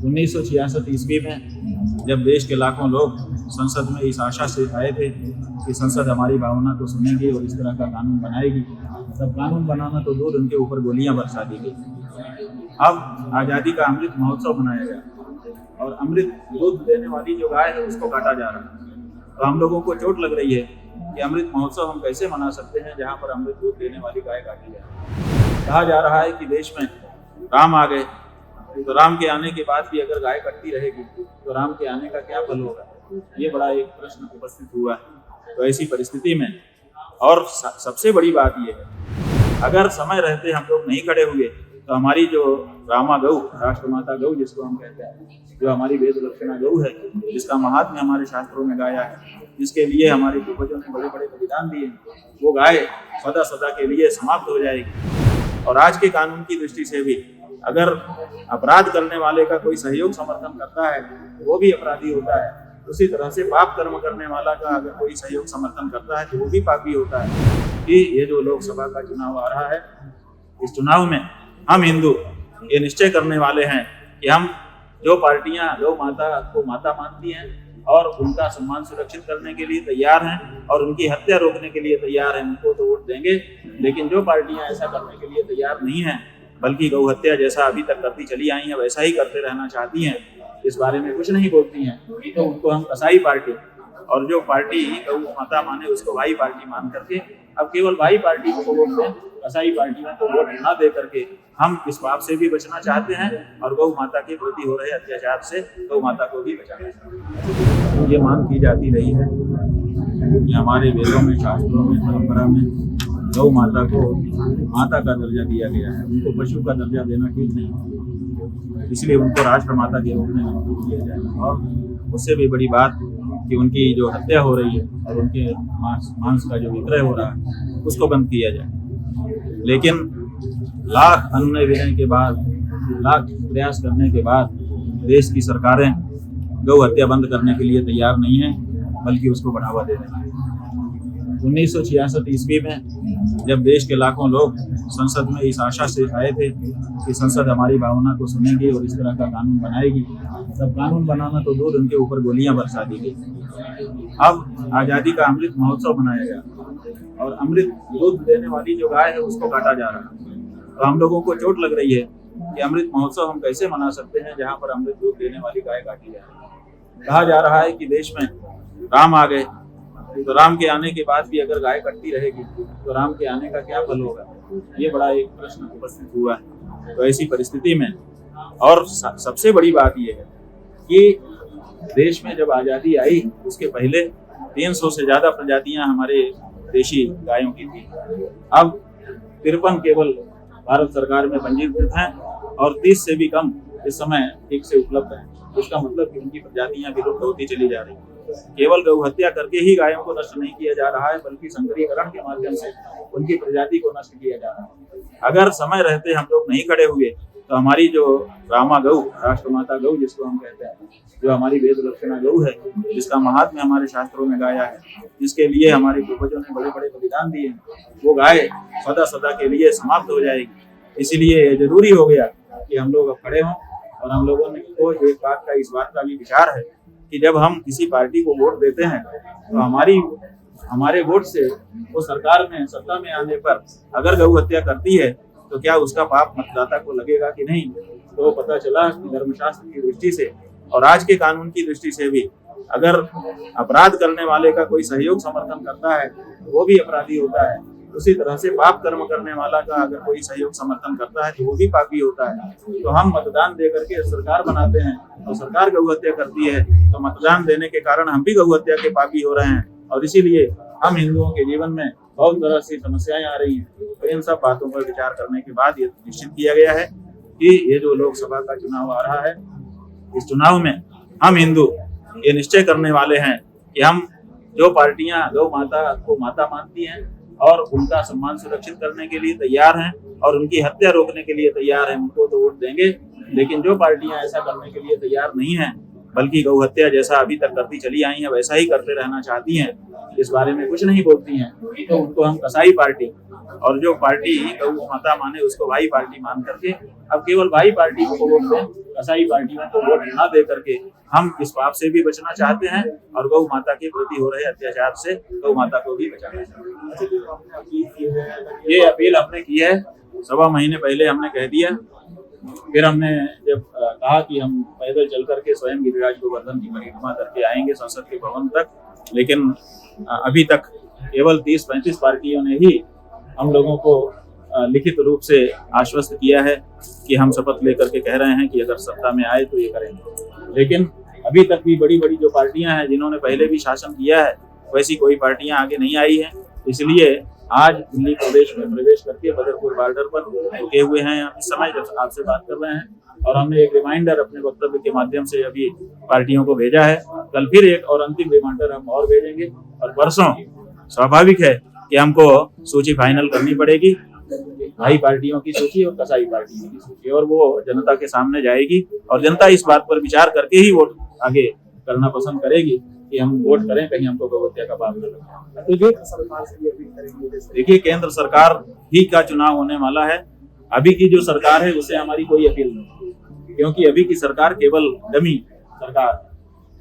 1966 ईस्वी में जब देश के लाखों लोग संसद में इस आशा से आए थे कि संसद हमारी भावना को सुनेगी और इस तरह का कानून बनाएगी, तब कानून बनाना तो दूर, उनके ऊपर गोलियां बरसा दी गई। अब आज़ादी का अमृत महोत्सव मनाया गया और अमृत दूध देने वाली जो गाय है उसको काटा जा रहा है। तो हम लोगों को चोट लग रही है कि अमृत महोत्सव हम कैसे मना सकते हैं जहाँ पर अमृत दूध देने वाली गाय काटी जाए। कहा जा रहा है कि देश में राम आ गए, तो राम के आने के बाद भी अगर गाय कटती रहेगी तो राम के आने का क्या फल होगा, ये बड़ा एक प्रश्न उपस्थित हुआ है। तो ऐसी परिस्थिति में और सबसे बड़ी बात ये है, अगर समय रहते हम लोग नहीं खड़े हुए तो हमारी जो रामा गौ, राष्ट्रमाता गौ जिसको हम कहते हैं, जो हमारी वेद लक्षणा गौ है, जिसका महात्म्य हमारे शास्त्रों में गाया है, जिसके लिए हमारे पूर्वजों ने बड़े बड़े बलिदान दिए, वो गाय सदा सदा के लिए समाप्त हो जाएगी। और आज के कानून की दृष्टि से भी अगर अपराध करने वाले का कोई सहयोग समर्थन करता है तो वो भी अपराधी होता है। उसी तरह से पाप कर्म करने वाला का अगर कोई सहयोग समर्थन करता है तो वो भी पापी होता है। कि ये जो लोकसभा का चुनाव आ रहा है, इस चुनाव में हम हिंदू ये निश्चय करने वाले हैं कि हम जो पार्टियां गौ माता को माता मानती हैं और उनका सम्मान सुरक्षित करने के लिए तैयार हैं और उनकी हत्या रोकने के लिए तैयार हैं, उनको तो वोट देंगे। लेकिन जो पार्टियां ऐसा करने के लिए तैयार नहीं हैं, बल्कि गौ हत्या जैसा अभी तक करती चली आई हैं वैसा ही करते रहना चाहती हैं, इस बारे में कुछ नहीं बोलती हैं, तो उनको हम कसाई पार्टी, और जो पार्टी गौ माता माने उसको भाई पार्टी मान करके अब केवल भाई पार्टी को वोट दें, कसाई पार्टियों को वोट ना दे करके हम इस पाप से भी बचना चाहते हैं और गौ माता के प्रति हो रहे अत्याचार से गौ माता को भी बचाना चाहते हैं। ये मांग की जाती रही है कि हमारे वेदों में, शास्त्रों में, परंपरा में गौ माता को माता का दर्जा दिया गया है, उनको पशु का दर्जा देना ठीक नहीं, इसलिए उनको राष्ट्रमाता के रूप में नामित किया जाए। और उससे भी बड़ी बात कि उनकी जो हत्या हो रही है और उनके मांस का जो विक्रय हो रहा है उसको बंद किया जाए। लेकिन लाख अनुनय विनय के बाद, लाख प्रयास करने के बाद देश की सरकारें गौ हत्या बंद करने के लिए तैयार नहीं है, बल्कि उसको बढ़ावा दे रही है। 1966 ईस्वी में जब देश के लाखों लोग संसद में इस आशा से आए थे कि संसद हमारी भावना को सुनेगी और इस तरह का कानून बनाएगी, तब कानून बनाना तो दूर, उनके ऊपर गोलियां बरसा दी गई। अब आज़ादी का अमृत महोत्सव मनाया गया और अमृत दूध देने वाली जो गाय है उसको काटा जा रहा है। तो हम लोगों को चोट लग रही है कि अमृत महोत्सव हम कैसे मना सकते हैं जहाँ पर अमृत दूध देने वाली गाय काटी जाए। कहा जा रहा है कि देश में राम आ गए, तो राम के आने के बाद भी अगर गाय कटती रहेगी तो राम के आने का क्या फल होगा, ये बड़ा एक प्रश्न उपस्थित हुआ है। तो ऐसी परिस्थिति में और सबसे बड़ी बात ये है कि देश में जब आज़ादी आई उसके पहले 300 से ज़्यादा प्रजातियां हमारे देशी गायों की थी। अब 53 केवल भारत सरकार में पंजीकृत हैं और 30 से भी कम इस समय ठीक से उपलब्ध हैं। इसका मतलब कि उनकी प्रजातियां विलुप्त होती चली जा रही हैं। केवल गौ हत्या करके ही गायों को नष्ट नहीं किया जा रहा है, बल्कि संकरीकरण के माध्यम से उनकी प्रजाति को नष्ट किया जा रहा है। अगर समय रहते हम लोग नहीं खड़े हुए तो हमारी जो रामा गौ, राष्ट्रमाता गौ जिसको हम कहते हैं, जो हमारी वेद लक्षणा गौ है, जिसका महात्म्य हमारे शास्त्रों में गाया है, जिसके लिए हमारे पूर्वजों ने बड़े बड़े बलिदान दिए, वो गाय सदा सदा के लिए समाप्त हो जाएगी। इसीलिए ये जरूरी हो गया कि हम लोग अब खड़े हों और हम लोगों ने को एक बात का, इस बात का भी विचार है कि जब हम किसी पार्टी को वोट देते हैं तो हमारे वोट से वो सरकार में, सत्ता में आने पर अगर गौ हत्या करती है तो क्या उसका पाप मतदाता को लगेगा कि नहीं। तो पता चला कि धर्मशास्त्र की दृष्टि से और आज के कानून की दृष्टि से भी अगर अपराध करने वाले का कोई सहयोग समर्थन करता है तो वो भी अपराधी होता है। उसी तरह से पाप कर्म करने वाला का अगर कोई सहयोग समर्थन करता है तो वो भी पापी होता है। तो हम मतदान दे करके सरकार बनाते हैं और सरकार गौ हत्या करती है, तो मतदान देने के कारण हम भी गौ हत्या के पापी हो रहे हैं। और इसीलिए हम हिंदुओं के जीवन में बहुत तरह से समस्याएं आ रही हैं। तो इन सब बातों पर विचार करने के बाद ये निश्चित किया गया है कि ये जो लोकसभा का चुनाव आ रहा है, इस चुनाव में हम हिंदू ये निश्चय करने वाले हैं कि हम जो पार्टियां गौ माता को माता मानती हैं और उनका सम्मान सुरक्षित करने के लिए तैयार हैं और उनकी हत्या रोकने के लिए तैयार हैं, उनको तो वोट देंगे। लेकिन जो पार्टियां ऐसा करने के लिए तैयार नहीं हैं, बल्कि गौ हत्या जैसा अभी तक करती चली आई हैं वैसा ही करते रहना चाहती हैं, इस बारे में कुछ नहीं बोलती हैं, तो उनको हम कसाई पार्टी, और जो पार्टी गौ माता माने उसको भाई पार्टी मान करके अब केवल भाई पार्टी को वोट दें, कसाई पार्टियों को वोट न दे करके हम इस पाप से भी बचना चाहते हैं और गौ माता के प्रति हो रहे अत्याचार से गौ माता को भी बचाना चाहते हैं। ये अपील हमने की है 1.25 महीने पहले, हमने कह दिया। फिर हमने जब कहा कि हम पैदल चल करके स्वयं गिरिराज गोवर्धन की परिक्रमा करके आएंगे संसद के भवन तक, लेकिन अभी तक केवल 30-35 पार्टियों ने ही हम लोगों को लिखित रूप से आश्वस्त किया है कि हम शपथ लेकर के कह रहे हैं कि अगर सत्ता में आए तो ये करेंगे। लेकिन अभी तक भी बड़ी बड़ी जो पार्टियां हैं जिन्होंने पहले भी शासन किया है वैसी कोई पार्टियां आगे नहीं आई हैं। इसलिए आज दिल्ली प्रदेश में प्रवेश करके बदरपुर बॉर्डर पर रुके हुए हैं इस समय जब आपसे बात कर रहे हैं, और हमने एक रिमाइंडर अपने वक्तव्य के माध्यम से अभी पार्टियों को भेजा है। कल फिर एक और अंतिम रिमाइंडर हम और भेजेंगे, और परसों स्वाभाविक है कि हमको सूची फाइनल करनी पड़ेगी, भाई पार्टियों की सूची और कसाई पार्टियों की सूची, और वो जनता के सामने जाएगी और जनता इस बात पर विचार करके ही वोट आगे करना पसंद करेगी कि हम वोट करें, कहीं हमको गौ हत्या का पाप न लगे। तो जो सरकार से अपील करेंगे, देखिए केंद्र सरकार ही का चुनाव होने वाला है, अभी की जो सरकार है उससे हमारी कोई अपील नहीं, क्योंकि अभी की सरकार केवल डमी सरकार,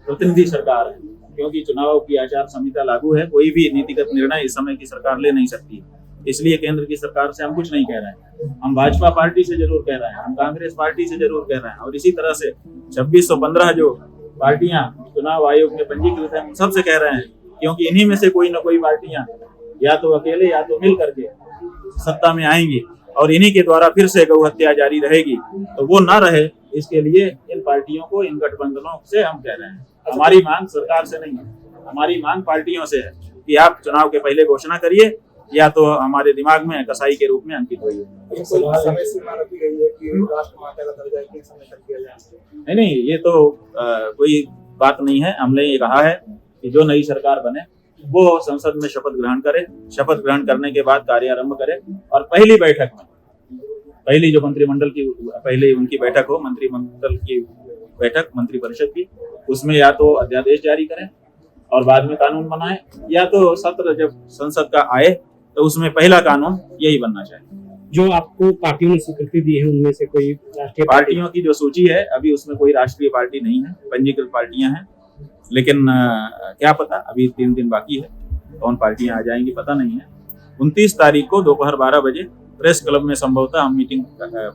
प्रतिनिधि सरकार है, क्योंकि चुनाव की आचार संहिता लागू है, कोई भी नीतिगत निर्णय इस समय की सरकार ले नहीं सकती। इसलिए केंद्र की सरकार से हम कुछ नहीं कह रहे हैं, हम भाजपा पार्टी से जरूर कह रहे हैं, हम कांग्रेस पार्टी से जरूर कह रहे हैं, और इसी तरह से 2615 जो पार्टियां चुनाव आयोग में पंजीकृत हैं उन सबसे कह रहे हैं, क्योंकि इन्हीं में से कोई न कोई पार्टियां या तो अकेले या तो मिल करके सत्ता में आएंगी और इन्हीं के द्वारा फिर से गौ हत्या जारी रहेगी, तो वो ना रहे इसके लिए इन पार्टियों को, इन गठबंधनों से हम कह रहे हैं। हमारी मांग सरकार से नहीं है, हमारी मांग पार्टियों से है कि आप चुनाव के पहले घोषणा करिए या तो हमारे दिमाग में कसाई के रूप में अंकित होइए। नहीं, ये तो कोई बात नहीं है। हमने ये कहा है कि जो नई सरकार बने वो संसद में शपथ ग्रहण करे, शपथ ग्रहण करने के बाद कार्यारंभ करे, और पहली बैठक में, पहली जो मंत्रिमंडल की पहले उनकी बैठक हो, मंत्रिमंडल की बैठक मंत्रिपरिषद की, उसमें या तो अध्यादेश जारी करें और बाद में कानून बनाएं, या तो सत्र जब संसद का आए तो उसमें पहला कानून यही बनना चाहिए। जो आपको पार्टियों ने स्वीकृति दी है उनमें से कोई राष्ट्रीय पार्टियों की जो सूची है अभी उसमें कोई राष्ट्रीय पार्टी नहीं है, पंजीकृत पार्टियां हैं, लेकिन क्या पता, अभी 3 दिन बाकी है, कौन पार्टियां आ जाएंगी पता नहीं है। 29 तारीख को दोपहर 12 बजे प्रेस क्लब में संभवतः हम मीटिंग,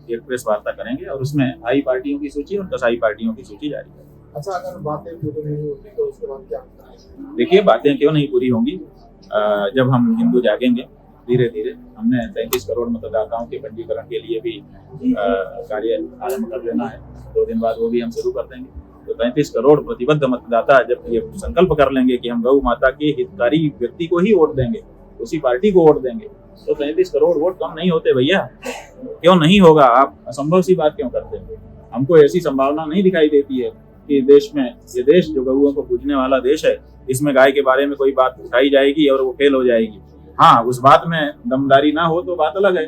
एक प्रेस वार्ता करेंगे और उसमें भाई पार्टियों की सूची और कसाई पार्टियों की सूची जारी करेंगे। अच्छा, अगर बातें पूरी नहीं होती तो उसके बाद क्या होता है? देखिए, बातें क्यों नहीं पूरी होंगी, जब हम हिंदू जागेंगे धीरे धीरे। हमने 33 करोड़ मतदाताओं के पंजीकरण के लिए भी कार्य आरंभ कर देना है, 2 दिन बाद वो भी हम शुरू कर देंगे। तो 33 करोड़ प्रतिबद्ध मतदाता जब ये संकल्प कर लेंगे कि हम गौ माता के हितकारी व्यक्ति को ही वोट देंगे, उसी पार्टी को वोट देंगे, तो 33 करोड़ वोट कम नहीं होते भैया। क्यों नहीं होगा? आप असंभव सी बात क्यों करते हैं? हमको ऐसी संभावना नहीं दिखाई देती है कि देश में, ये देश जो गौओं को पूजने वाला देश है, इसमें गाय के बारे में कोई बात उठाई जाएगी और वो फेल हो जाएगी। हाँ, उस बात में दमदारी ना हो तो बात अलग है,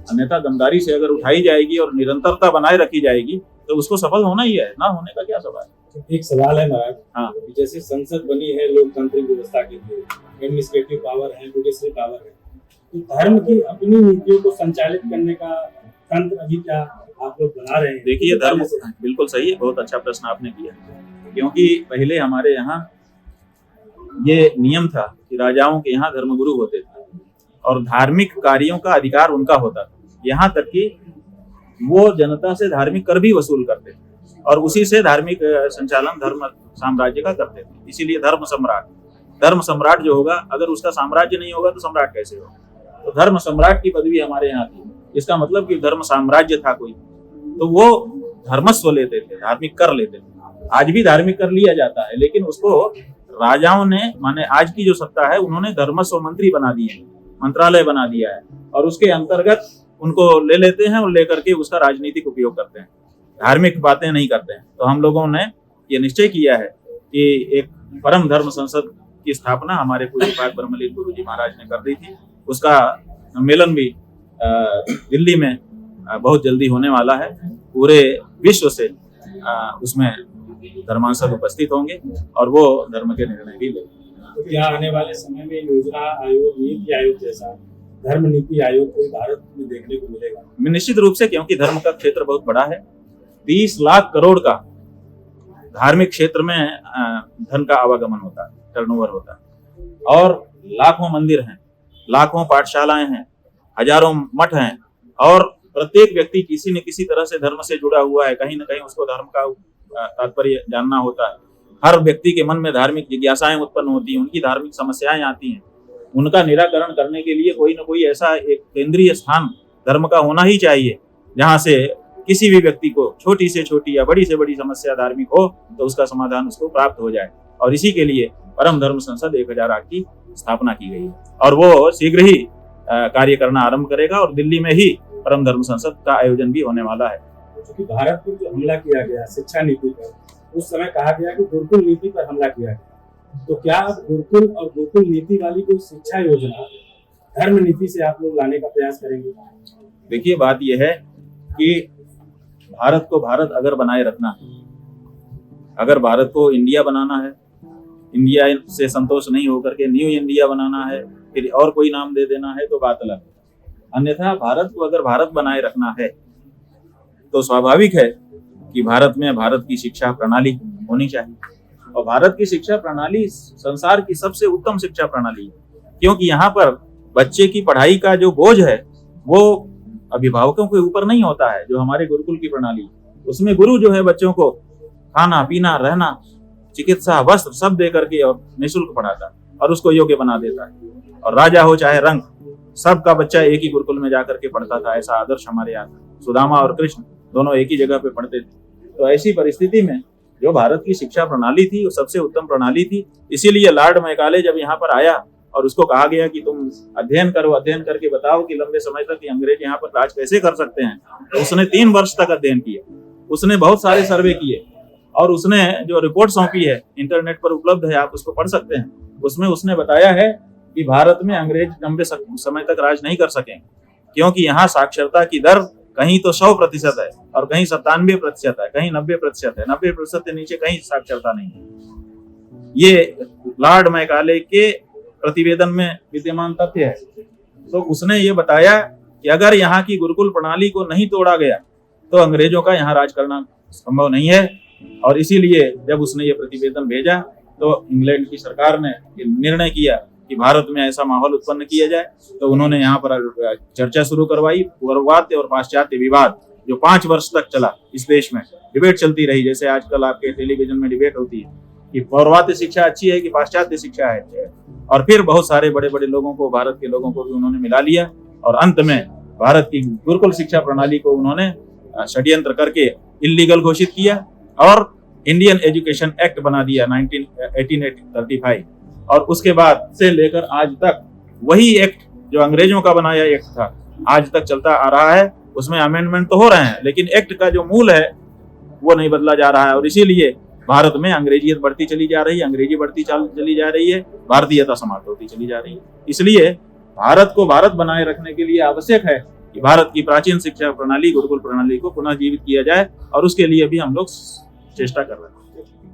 अन्यथा दमदारी से अगर उठाई जाएगी और निरंतरता बनाए रखी जाएगी तो उसको सफल होना ही है, ना होने का क्या सवाल है। एक सवाल है महाराज, हाँ, जैसे संसद बनी है लोकतांत्रिक व्यवस्था के लिए, एडमिनिस्ट्रेटिव पावर है, जुडिशरी पावर है, तो धर्म की अपनी नीतियों को संचालित करने का तंत्र अभी क्या आप लोग बना रहे हैं? देखिए, धर्म बिल्कुल सही है, बहुत अच्छा प्रश्न आपने किया, क्योंकि पहले हमारे यहाँ ये नियम था कि राजाओं के यहाँ धर्मगुरु होते थे और धार्मिक कार्यों का अधिकार उनका होता था, यहाँ तक कि वो जनता से धार्मिक कर भी वसूल करते थे और उसी से धार्मिक संचालन धर्म साम्राज्य का करते थे। इसीलिए धर्म सम्राट जो होगा, अगर उसका साम्राज्य नहीं होगा तो सम्राट कैसे होगा? तो धर्म सम्राट की पदवी हमारे यहाँ थी। इसका मतलब कि धर्म साम्राज्य था कोई, तो वो धर्मस्व लेते थे, धार्मिक कर लेते थे। आज भी धार्मिक कर लिया जाता है, लेकिन उसको राजाओं ने, माने आज की जो सत्ता है, उन्होंने धर्मस्व मंत्री बना दिए, मंत्रालय बना दिया है और उसके अंतर्गत उनको ले लेते हैं और लेकर के उसका राजनीतिक उपयोग करते हैं, धार्मिक बातें नहीं करते हैं। तो हम लोगों ने ये निश्चय किया है कि एक परम धर्म संसद की स्थापना हमारे पूज्य पाक ब्रह्मलीन गुरु जी महाराज ने कर दी थी। उसका सम्मेलन भी दिल्ली में बहुत जल्दी होने वाला है। पूरे विश्व से उसमें धर्मांसद उपस्थित होंगे और वो धर्म के निर्णय भी लेंगे। तो क्या आने वाले समय में योजना आयोग, नीति आयोग जैसा धर्म नीति आयोग को भारत में देखने को मिलेगा? निश्चित रूप से, क्योंकि धर्म का क्षेत्र बहुत बड़ा है। 30 लाख करोड़ का धार्मिक क्षेत्र में धन का आवागमन होता है, टर्नओवर होता है, और लाखों मंदिर हैं, लाखों पाठशालाएं हैं, हजारों मठ हैं, और प्रत्येक व्यक्ति किसी न किसी तरह से धर्म से जुड़ा हुआ है। कहीं ना कहीं उसको धर्म का तात्पर्य जानना होता है। हर व्यक्ति के मन में धार्मिक जिज्ञासाएं उत्पन्न होती हैं, उनकी धार्मिक समस्याएं आती हैं। उनका निराकरण करने के लिए कोई ना कोई ऐसा एक केंद्रीय स्थान धर्म का होना ही चाहिए, जहां से किसी भी व्यक्ति को छोटी से छोटी या बड़ी से बड़ी समस्या धार्मिक हो तो उसका समाधान उसको प्राप्त हो जाए। और इसी के लिए परम धर्म संसद 1008 की स्थापना की गई है और वो शीघ्र ही कार्य करना आरंभ करेगा और दिल्ली में ही परम धर्म संसद का आयोजन भी होने वाला है। क्योंकि भारत पर जो हमला किया गया शिक्षा नीति पर, उस समय कहा गया कि गुरुकुल नीति पर हमला किया गया, तो क्या अब गुरुकुल और गुरुकुल नीति वाली कोई शिक्षा योजना धर्म नीति से आप लोग लाने का प्रयास करेंगे? देखिए, बात यह है कि भारत को भारत अगर बनाए रखना है, अगर भारत को इंडिया बनाना है, इंडिया से संतोष नहीं होकर के न्यू इंडिया बनाना है, फिर और कोई नाम दे देना है, तो बात अलग है। अन्यथा भारत को अगर भारत बनाए रखना है तो स्वाभाविक है कि भारत में भारत की शिक्षा प्रणाली होनी चाहिए। और भारत की शिक्षा प्रणाली संसार की सबसे उत्तम शिक्षा प्रणाली है, क्योंकि यहाँ पर बच्चे की पढ़ाई का जो बोझ है वो अभिभावकों के ऊपर नहीं होता है। जो हमारे गुरुकुल की प्रणाली, उसमें गुरु जो है बच्चों को खाना पीना, रहना, चिकित्सा, वस्त्र सब दे करके और निःशुल्क पढ़ाता है और उसको योग्य बना देता है। और राजा हो चाहे रंग, सबका बच्चा एक ही गुरुकुल में जाकर के पढ़ता था। ऐसा आदर्श हमारे यहाँ था। सुदामा और कृष्ण दोनों एक ही जगह पे पढ़ते थे। तो ऐसी परिस्थिति में जो भारत की शिक्षा प्रणाली थी वो सबसे उत्तम प्रणाली थी। इसीलिए लॉर्ड मैकाले जब यहाँ पर आया और उसको कहा गया कि तुम अध्ययन करो, अध्ययन करके बताओ कि लंबे समय तक अंग्रेज यहाँ पर राज कैसे कर सकते हैं, तो उसने 3 वर्ष तक अध्ययन किया। उसने बहुत सारे सर्वे किए और उसने जो रिपोर्ट सौंपी है, इंटरनेट पर उपलब्ध है, आप उसको पढ़ सकते हैं। उसमें उसने बताया है कि भारत में अंग्रेज लंबे समय तक राज नहीं कर सकेंगे, क्योंकि यहाँ साक्षरता की दर कहीं तो 100% है और कहीं 97% है, कहीं 90% है, 90% के नीचे कहीं साक्षरता नहीं है। ये लॉर्ड मैकाले के प्रतिवेदन में विद्यमान तथ्य है। तो उसने ये बताया कि अगर यहाँ की गुरुकुल प्रणाली को नहीं तोड़ा गया तो अंग्रेजों का यहाँ राज करना संभव नहीं है। और इसीलिए जब उसने ये प्रतिवेदन भेजा तो इंग्लैंड की सरकार ने निर्णय किया कि भारत में ऐसा माहौल उत्पन्न किया जाए। तो उन्होंने यहाँ पर चर्चा शुरू करवाई। पूर्ववाद्य और पाश्चात्य विवाद जो 5 वर्ष तक चला, इस देश में डिबेट चलती रही, जैसे आजकल आपके टेलीविजन में डिबेट होती है कि पौर्वात्य शिक्षा अच्छी है कि पाश्चात्य शिक्षा है। और फिर बहुत सारे बड़े बड़े लोगों को, भारत के लोगों को भी उन्होंने मिला लिया और अंत में भारत की गुरुकुल शिक्षा प्रणाली को उन्होंने षड्यंत्र करके इल्लीगल घोषित किया और इंडियन एजुकेशन एक्ट बना दिया 1835। और उसके बाद से लेकर आज तक वही एक्ट जो अंग्रेजों का बनाया एक्ट था आज तक चलता आ रहा है। उसमें अमेंडमेंट तो हो रहे हैं, लेकिन एक्ट का जो मूल है वो नहीं बदला जा रहा है। और इसीलिए भारत में अंग्रेजियत बढ़ती चली जा रही है, अंग्रेजी बढ़ती चली जा रही है, भारतीयता समाप्त होती चली जा रही है। इसलिए भारत को भारत बनाए रखने के लिए आवश्यक है कि भारत की प्राचीन शिक्षा प्रणाली, गुरुकुल प्रणाली को पुनः जीवित किया जाए और उसके लिए भी हम लोग चेष्टा कर रहे हैं।